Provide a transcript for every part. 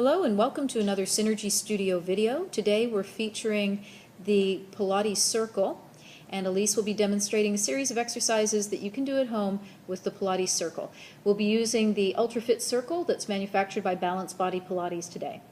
Hello and welcome to another Synergy Studio video. Today we're featuring the Pilates circle, and Elise will be demonstrating a series of exercises that you can do at home with the Pilates circle. We'll be using the UltraFit circle that's manufactured by Balanced Body Pilates today.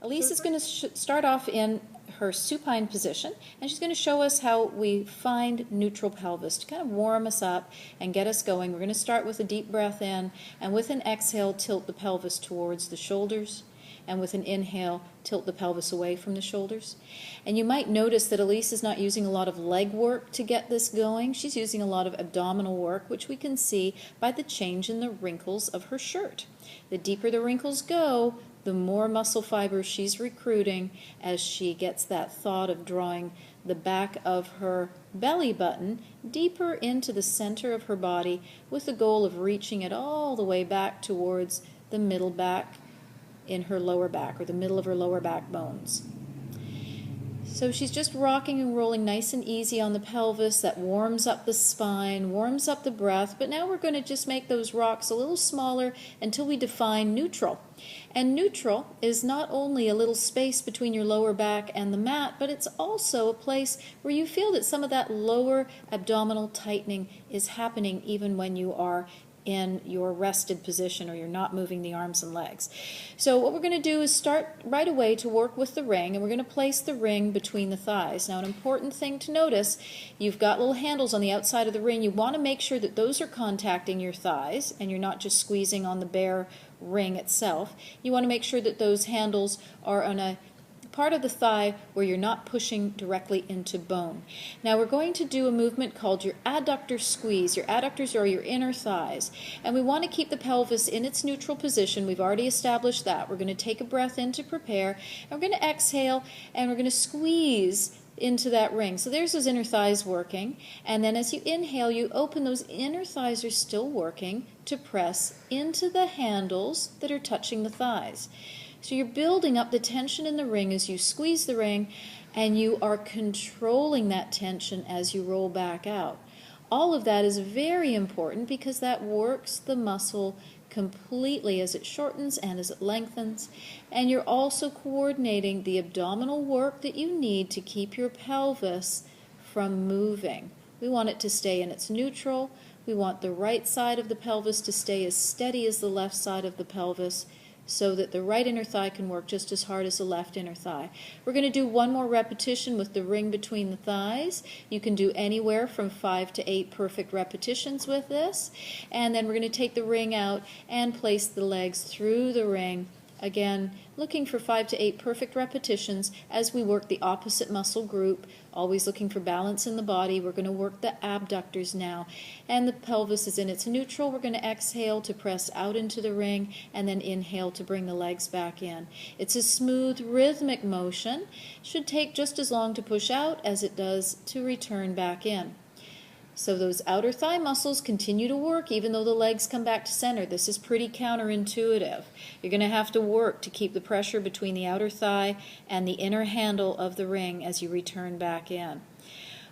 Elise is going to start off in her supine position, and she's going to show us how we find neutral pelvis to kind of warm us up and get us going. We're going to start with a deep breath in, and with an exhale tilt the pelvis towards the shoulders, and with an inhale tilt the pelvis away from the shoulders. And you might notice that Elise is not using a lot of leg work to get this going. She's using a lot of abdominal work, which we can see by the change in the wrinkles of her shirt. The deeper the wrinkles go, the more muscle fibers she's recruiting as she gets that thought of drawing the back of her belly button deeper into the center of her body with the goal of reaching it all the way back towards the middle back in her lower back, or the middle of her lower back bones. So she's just rocking and rolling nice and easy on the pelvis. That warms up the spine, warms up the breath, but now we're going to just make those rocks a little smaller until we define neutral. And neutral is not only a little space between your lower back and the mat, but it's also a place where you feel that some of that lower abdominal tightening is happening even when you are in your rested position or you're not moving the arms and legs. So what we're going to do is start right away to work with the ring, and we're going to place the ring between the thighs. Now, an important thing to notice, you've got little handles on the outside of the ring. You want to make sure that those are contacting your thighs and you're not just squeezing on the bare ring itself. You want to make sure that those handles are on a part of the thigh where you're not pushing directly into bone. Now we're going to do a movement called your adductor squeeze. Your adductors are your inner thighs, and we want to keep the pelvis in its neutral position. We've already established that. We're going to take a breath in to prepare, and we're going to exhale, and we're going to squeeze into that ring. So there's those inner thighs working, and then as you inhale, you open. Those inner thighs are still working to press into the handles that are touching the thighs. So you're building up the tension in the ring as you squeeze the ring, and you are controlling that tension as you roll back out. All of that is very important because that works the muscle completely as it shortens and as it lengthens. And you're also coordinating the abdominal work that you need to keep your pelvis from moving. We want it to stay in its neutral. We want the right side of the pelvis to stay as steady as the left side of the pelvis, so that the right inner thigh can work just as hard as the left inner thigh. We're going to do one more repetition with the ring between the thighs. You can do anywhere from 5 to 8 perfect repetitions with this. And then we're going to take the ring out and place the legs through the ring. Again, looking for 5 to 8 perfect repetitions as we work the opposite muscle group, always looking for balance in the body. We're going to work the abductors now, and the pelvis is in its neutral. We're going to exhale to press out into the ring, and then inhale to bring the legs back in. It's a smooth, rhythmic motion. It should take just as long to push out as it does to return back in. So those outer thigh muscles continue to work even though the legs come back to center. This is pretty counterintuitive. You're going to have to work to keep the pressure between the outer thigh and the inner handle of the ring as you return back in.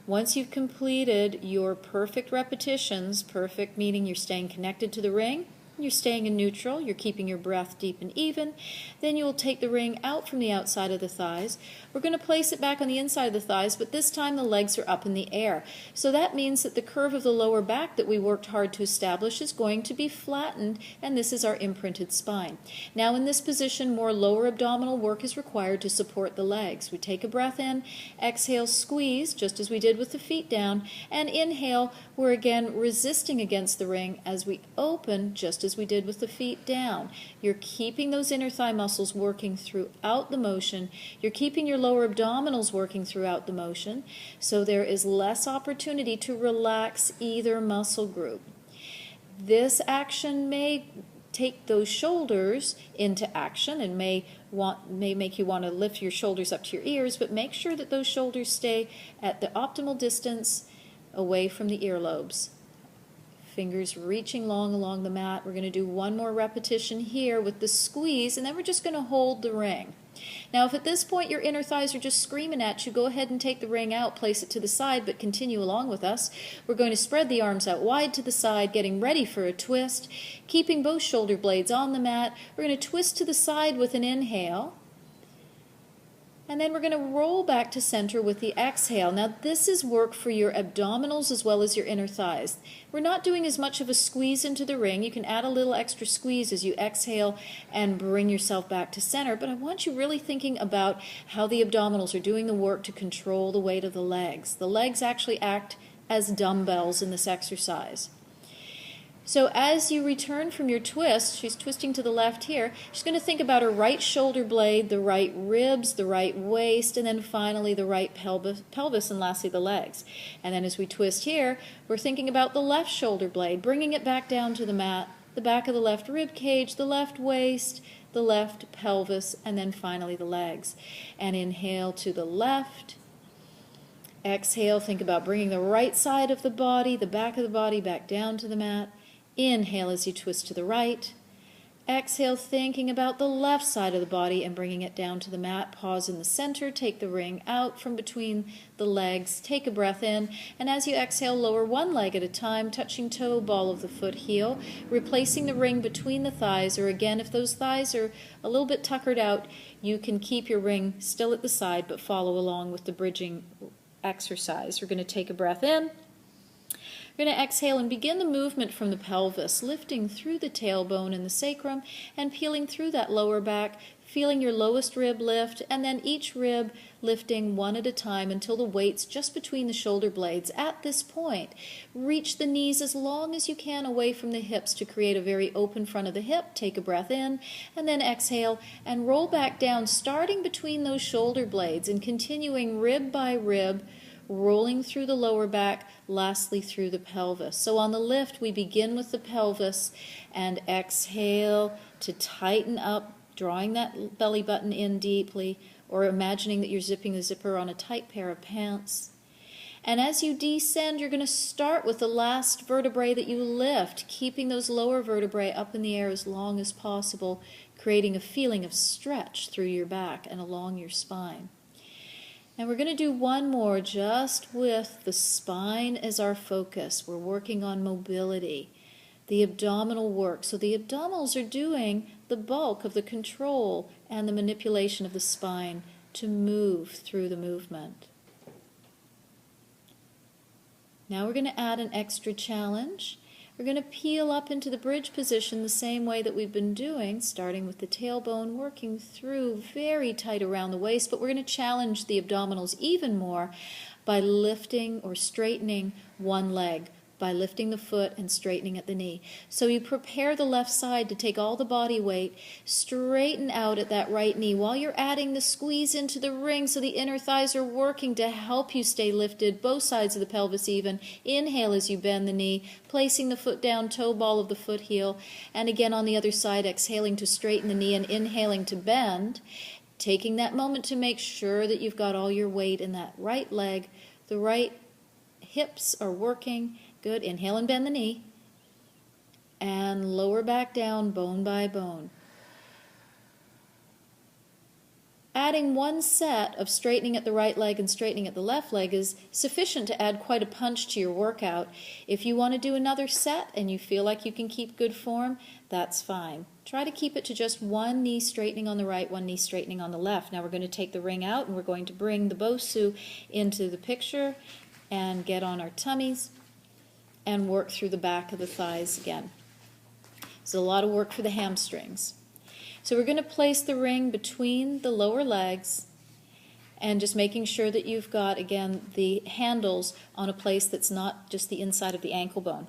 Once you've completed your perfect repetitions, perfect meaning you're staying connected to the ring, you're staying in neutral, you're keeping your breath deep and even, then you'll take the ring out from the outside of the thighs. We're going to place it back on the inside of the thighs, but this time the legs are up in the air. So that means that the curve of the lower back that we worked hard to establish is going to be flattened, and this is our imprinted spine. Now in this position, more lower abdominal work is required to support the legs. We take a breath in, exhale, squeeze, just as we did with the feet down, and inhale, we're again resisting against the ring as we open, just as we did with the feet down. You're keeping those inner thigh muscles working throughout the motion. You're keeping your lower abdominals working throughout the motion, so there is less opportunity to relax either muscle group. This action may take those shoulders into action and may make you want to lift your shoulders up to your ears, but make sure that those shoulders stay at the optimal distance away from the earlobes. Fingers reaching long along the mat. We're going to do one more repetition here with the squeeze, and then we're just going to hold the ring. Now, if at this point your inner thighs are just screaming at you, go ahead and take the ring out, place it to the side, but continue along with us. We're going to spread the arms out wide to the side, getting ready for a twist, keeping both shoulder blades on the mat. We're going to twist to the side with an inhale. And then we're going to roll back to center with the exhale. Now this is work for your abdominals as well as your inner thighs. We're not doing as much of a squeeze into the ring. You can add a little extra squeeze as you exhale and bring yourself back to center. But I want you really thinking about how the abdominals are doing the work to control the weight of the legs. The legs actually act as dumbbells in this exercise. So as you return from your twist, she's twisting to the left here, she's going to think about her right shoulder blade, the right ribs, the right waist, and then finally the right pelvis, and lastly the legs. And then as we twist here, we're thinking about the left shoulder blade, bringing it back down to the mat, the back of the left rib cage, the left waist, the left pelvis, and then finally the legs. And inhale to the left. Exhale, think about bringing the right side of the body, the back of the body back down to the mat. Inhale as you twist to the right. Exhale, thinking about the left side of the body and bringing it down to the mat. Pause in the center, take the ring out from between the legs, take a breath in, and as you exhale, lower one leg at a time, touching toe, ball of the foot, heel, replacing the ring between the thighs, or again, if those thighs are a little bit tuckered out, you can keep your ring still at the side, but follow along with the bridging exercise. We're going to take a breath in. We're going to exhale and begin the movement from the pelvis, lifting through the tailbone and the sacrum and peeling through that lower back, feeling your lowest rib lift, and then each rib lifting one at a time until the weight's just between the shoulder blades. At this point, reach the knees as long as you can away from the hips to create a very open front of the hip. Take a breath in, and then exhale and roll back down, starting between those shoulder blades and continuing rib by rib, rolling through the lower back, lastly through the pelvis. So on the lift, we begin with the pelvis and exhale to tighten up, drawing that belly button in deeply, or imagining that you're zipping the zipper on a tight pair of pants. And as you descend, you're going to start with the last vertebrae that you lift, keeping those lower vertebrae up in the air as long as possible, creating a feeling of stretch through your back and along your spine. And we're going to do one more just with the spine as our focus. We're working on mobility, the abdominal work. So the abdominals are doing the bulk of the control and the manipulation of the spine to move through the movement. Now we're going to add an extra challenge. We're going to peel up into the bridge position the same way that we've been doing, starting with the tailbone, working through very tight around the waist, but we're going to challenge the abdominals even more by lifting or straightening one leg, by lifting the foot and straightening at the knee. So you prepare the left side to take all the body weight, straighten out at that right knee while you're adding the squeeze into the ring so the inner thighs are working to help you stay lifted, both sides of the pelvis even. Inhale as you bend the knee, placing the foot down, toe ball of the foot heel, and again on the other side, exhaling to straighten the knee and inhaling to bend, taking that moment to make sure that you've got all your weight in that right leg, the right hips are working. Good. Inhale and bend the knee. And lower back down, bone by bone. Adding one set of straightening at the right leg and straightening at the left leg is sufficient to add quite a punch to your workout. If you want to do another set and you feel like you can keep good form, that's fine. Try to keep it to just one knee straightening on the right, one knee straightening on the left. Now we're going to take the ring out and we're going to bring the Bosu into the picture and get on our tummies and work through the back of the thighs again. It's a lot of work for the hamstrings. So we're going to place the ring between the lower legs and just making sure that you've got, again, the handles on a place that's not just the inside of the ankle bone.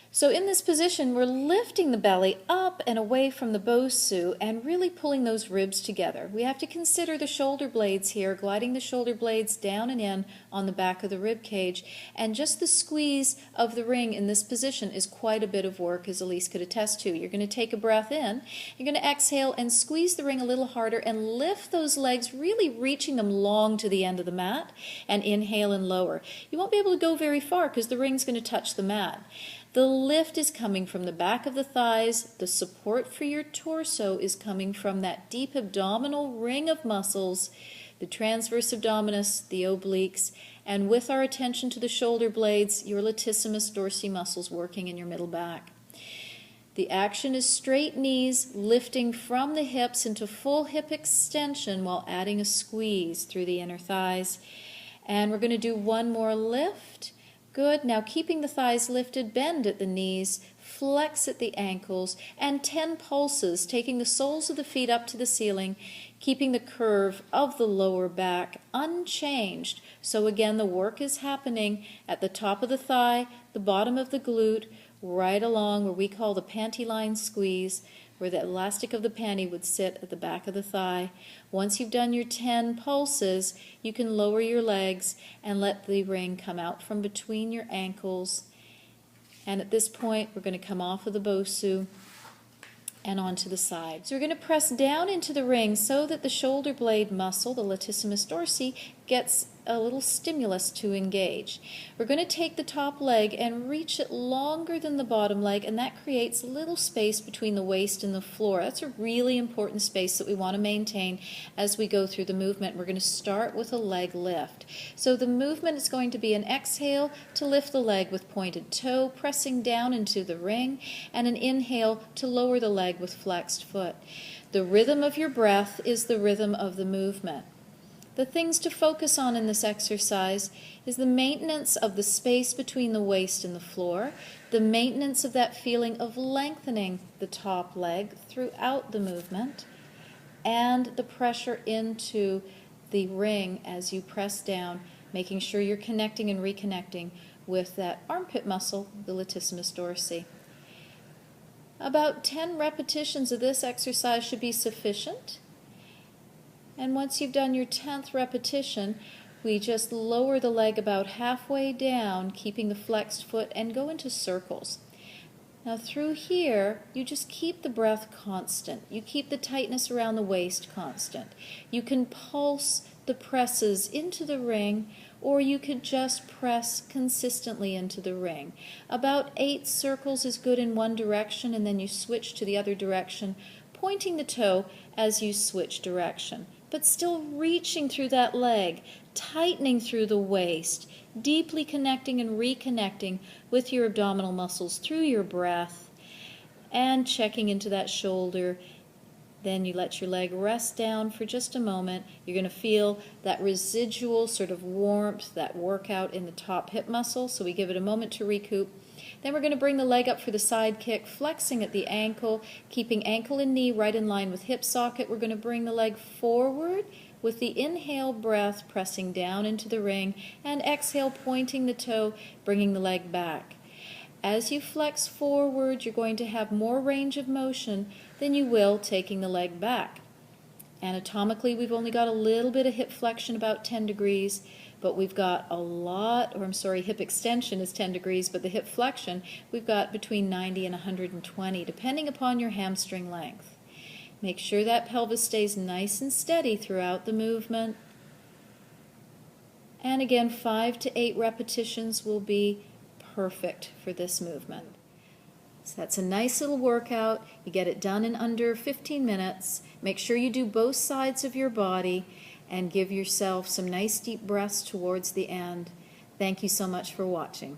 So in this position, we're lifting the belly up and away from the Bosu and really pulling those ribs together. We have to consider the shoulder blades here, gliding the shoulder blades down and in on the back of the rib cage. And just the squeeze of the ring in this position is quite a bit of work, as Elise could attest to. You're going to take a breath in. You're going to exhale and squeeze the ring a little harder and lift those legs, really reaching them long to the end of the mat, and inhale and lower. You won't be able to go very far because the ring's going to touch the mat. The lift is coming from the back of the thighs. The support for your torso is coming from that deep abdominal ring of muscles, the transverse abdominis, the obliques, and with our attention to the shoulder blades, your latissimus dorsi muscles working in your middle back. The action is straight knees lifting from the hips into full hip extension while adding a squeeze through the inner thighs. And we're going to do one more lift. Good. Now keeping the thighs lifted, bend at the knees, flex at the ankles, and 10 pulses, taking the soles of the feet up to the ceiling, keeping the curve of the lower back unchanged. So again, the work is happening at the top of the thigh, the bottom of the glute, right along where we call the panty line squeeze, where the elastic of the panty would sit at the back of the thigh. Once you've done your 10 pulses, you can lower your legs and let the ring come out from between your ankles. And at this point, we're going to come off of the Bosu and onto the side. So we're going to press down into the ring so that the shoulder blade muscle, the latissimus dorsi, gets a little stimulus to engage. We're going to take the top leg and reach it longer than the bottom leg, and that creates a little space between the waist and the floor. That's a really important space that we want to maintain as we go through the movement. We're going to start with a leg lift. So the movement is going to be an exhale to lift the leg with pointed toe, pressing down into the ring, and an inhale to lower the leg with flexed foot. The rhythm of your breath is the rhythm of the movement. The things to focus on in this exercise is the maintenance of the space between the waist and the floor, the maintenance of that feeling of lengthening the top leg throughout the movement, and the pressure into the ring as you press down, making sure you're connecting and reconnecting with that armpit muscle, the latissimus dorsi. About 10 repetitions of this exercise should be sufficient. And once you've done your 10th repetition, we just lower the leg about halfway down, keeping the flexed foot, and go into circles. Now through here, you just keep the breath constant. You keep the tightness around the waist constant. You can pulse the presses into the ring, or you could just press consistently into the ring. About 8 circles is good in one direction, and then you switch to the other direction, pointing the toe as you switch direction, but still reaching through that leg, tightening through the waist, deeply connecting and reconnecting with your abdominal muscles through your breath, and checking into that shoulder. Then you let your leg rest down for just a moment. You're going to feel that residual sort of warmth, that workout in the top hip muscle, so we give it a moment to recoup. Then we're going to bring the leg up for the side kick, flexing at the ankle, keeping ankle and knee right in line with hip socket. We're going to bring the leg forward with the inhale breath, pressing down into the ring, and exhale, pointing the toe, bringing the leg back. As you flex forward, you're going to have more range of motion than you will taking the leg back. Anatomically, we've only got a little bit of hip flexion, about 10 degrees, but we've got a lot, hip extension is 10 degrees, but the hip flexion, we've got between 90 and 120, depending upon your hamstring length. Make sure that pelvis stays nice and steady throughout the movement. And again, 5 to 8 repetitions will be perfect for this movement. So that's a nice little workout. You get it done in under 15 minutes. Make sure you do both sides of your body and give yourself some nice deep breaths towards the end. Thank you so much for watching.